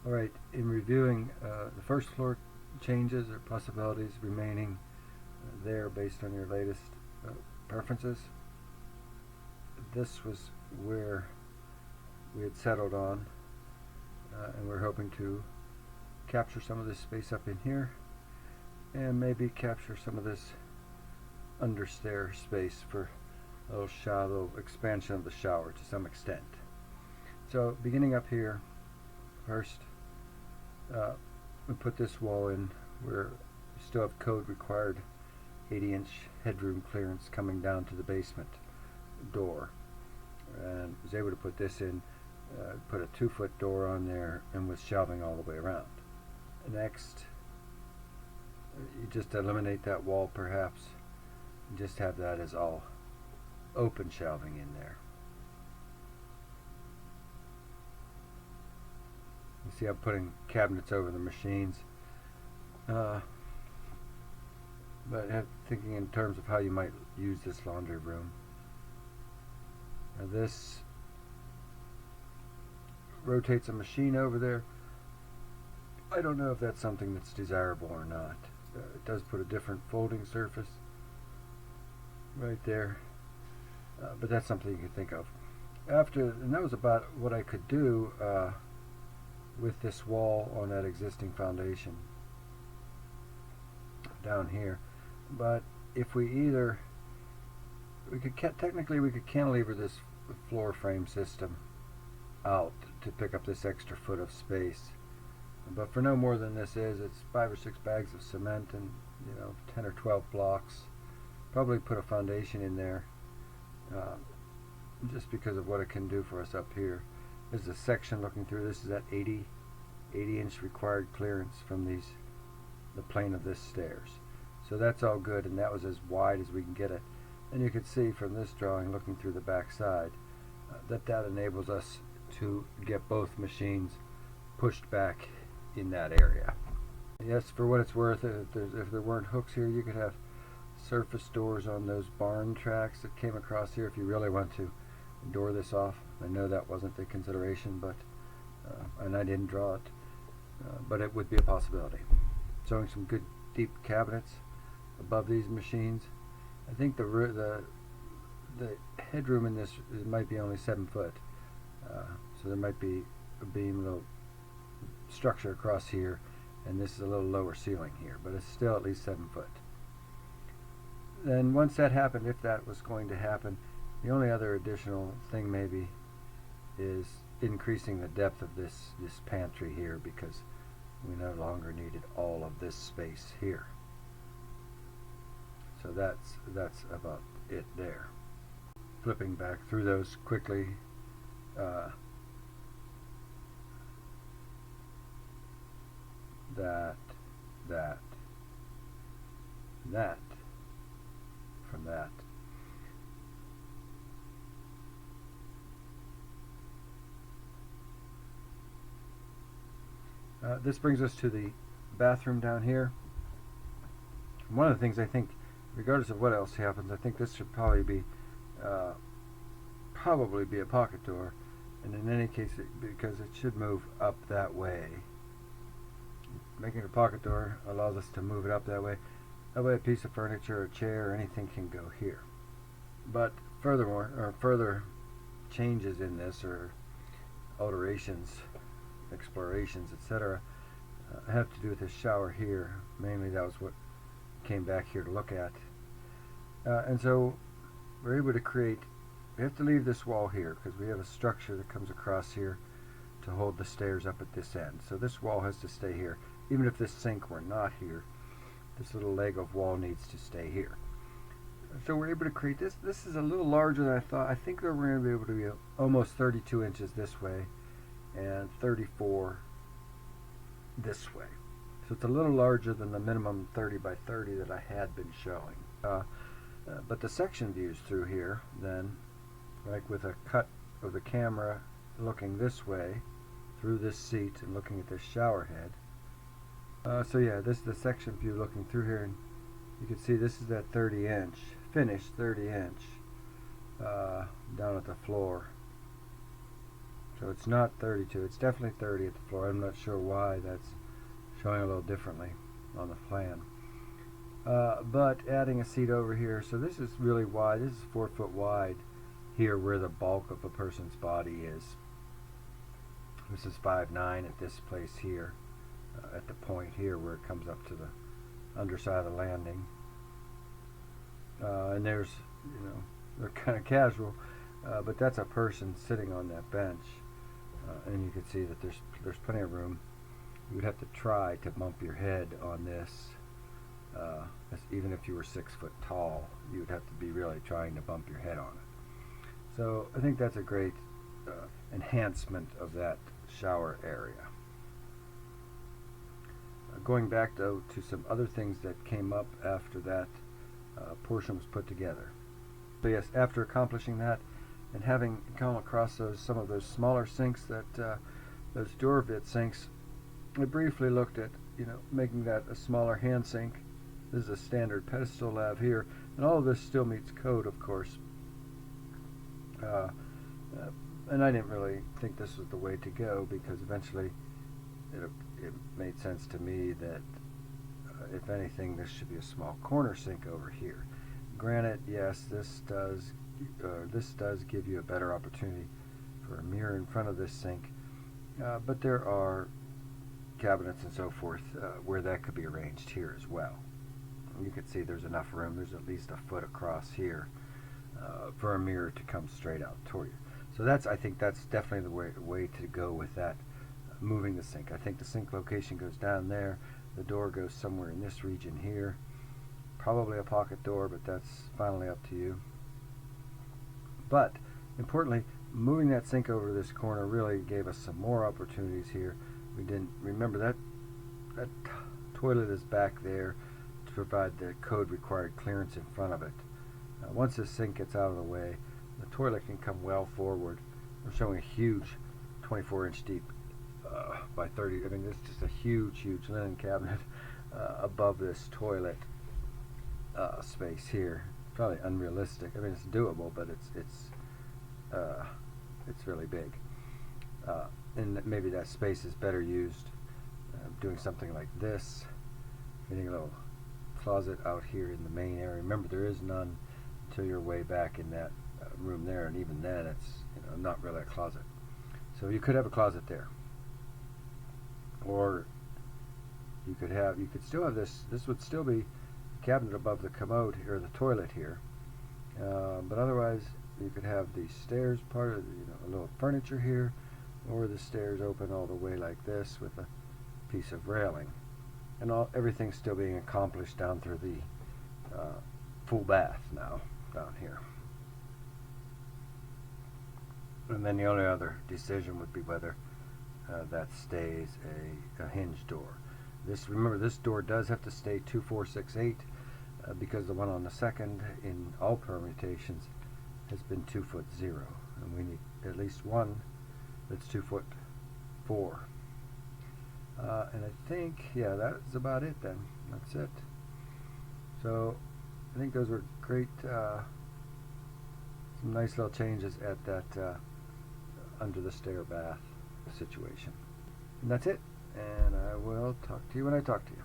Alright, in reviewing the first floor changes or possibilities remaining there based on your latest preferences, this was where we had settled on, and we're hoping to capture some of this space up in here and maybe capture some of this understair space for a little shallow expansion of the shower to some extent. So beginning up here, first we put this wall in where we still have code required 80-inch headroom clearance coming down to the basement door, and was able to put this in, put a 2-foot door on there, and with shelving all the way around. Next, you just eliminate that wall perhaps and just have that as all open shelving in there. You see I'm putting cabinets over the machines, but thinking in terms of how you might use this laundry room. Now this rotates a machine over there. I don't know if that's something that's desirable or not. It does put a different folding surface right there, but that's something you can think of. And that was about what I could do with this wall on that existing foundation down here. But if we could cantilever this floor frame system out to pick up this extra foot of space, but for no more than this is. It's 5 or 6 bags of cement and 10 or 12 blocks. Probably put a foundation in there just because of what it can do for us up here. There's a section looking through. This is at 80-inch required clearance from the plane of this stairs. So that's all good, and that was as wide as we can get it. And you can see from this drawing, looking through the back side, that enables us to get both machines pushed back in that area. Yes, for what it's worth, if there weren't hooks here, you could have surface doors on those barn tracks that came across here if you really want to door this off. I know that wasn't the consideration, but and I didn't draw it, but it would be a possibility. Showing some good deep cabinets above these machines. I think the headroom in this might be only 7 foot, so there might be a beam, a little structure across here, and this is a little lower ceiling here, but it's still at least 7 foot. Then once that happened, if that was going to happen, the only other additional thing maybe is increasing the depth of this pantry here, because we no longer needed all of this space here. So that's about it there. Flipping back through those quickly, that from that. This brings us to the bathroom down here. One of the things I think, regardless of what else happens, I think this should probably be a pocket door, and in any case, because it should move up that way. Making it a pocket door allows us to move it up that way. That way a piece of furniture, a chair, or anything can go here. But further changes in this, or alterations, explorations, etc., have to do with this shower here. Mainly that was what came back here to look at. And so we're able to create, we have to leave this wall here because we have a structure that comes across here to hold the stairs up at this end. So this wall has to stay here. Even if this sink were not here, this little leg of wall needs to stay here. So we're able to create this. This is a little larger than I thought. I think that we're going to be able to be almost 32 inches this way and 34 this way. So it's a little larger than the minimum 30 by 30 that I had been showing. But the section views through here then, like with a cut of the camera looking this way through this seat and looking at this shower head. So yeah, this is the section view looking through here, and you can see this is that 30-inch, finished 30-inch down at the floor. So it's not 32, it's definitely 30 at the floor. I'm not sure why that's showing a little differently on the plan. But adding a seat over here, so this is really wide. This is 4 foot wide here where the bulk of a person's body is. This is 5'9" at this place here, at the point here where it comes up to the underside of the landing. And there's, you know, they're kind of casual, but that's a person sitting on that bench. And you can see that there's plenty of room. You would have to try to bump your head on this. Even if you were 6 foot tall, you would have to be really trying to bump your head on it. So I think that's a great enhancement of that shower area. Going back though to some other things that came up after that portion was put together. So yes, after accomplishing that and having come across some of those smaller sinks, those door bit sinks, I briefly looked at, you know, making that a smaller hand sink. This is a standard pedestal lab here, and all of this still meets code, of course. And I didn't really think this was the way to go, because eventually it made sense to me that if anything, this should be a small corner sink over here. Granted, yes, this does give you a better opportunity for a mirror in front of this sink, but there are cabinets and so forth where that could be arranged here as well. You can see there's enough room. There's at least a foot across here for a mirror to come straight out toward you. So I think that's definitely the way to go with that, moving the sink. I think the sink location goes down there. The door goes somewhere in this region here. Probably a pocket door, but that's finally up to you. But importantly, moving that sink over to this corner really gave us some more opportunities here. We didn't remember that toilet is back there to provide the code required clearance in front of it. Once this sink gets out of the way, the toilet can come well forward. We're showing a huge 24-inch deep by 30. I mean, it's just a huge linen cabinet above this toilet space here. Probably unrealistic. I mean, it's doable, but it's really big. And maybe that space is better used doing something like this, getting a little closet out here in the main area. Remember, there is none until you're way back in that room there, and even then it's, you know, not really a closet. So you could have a closet there, or you could still have this would still be a cabinet above the commode or the toilet here, but otherwise you could have the stairs part of the, you know, a little furniture here, or the stairs open all the way like this with a piece of railing, and everything's still being accomplished down through the full bath now down here. And then the only other decision would be whether that stays a hinge door. Remember, this door does have to stay 2468 because the one on the second in all permutations has been 2'0", and we need at least one that's 2'4". And I think, yeah, that's about it then. That's it. So I think those were great, some nice little changes at that under the stair bath situation. And that's it. And I will talk to you when I talk to you.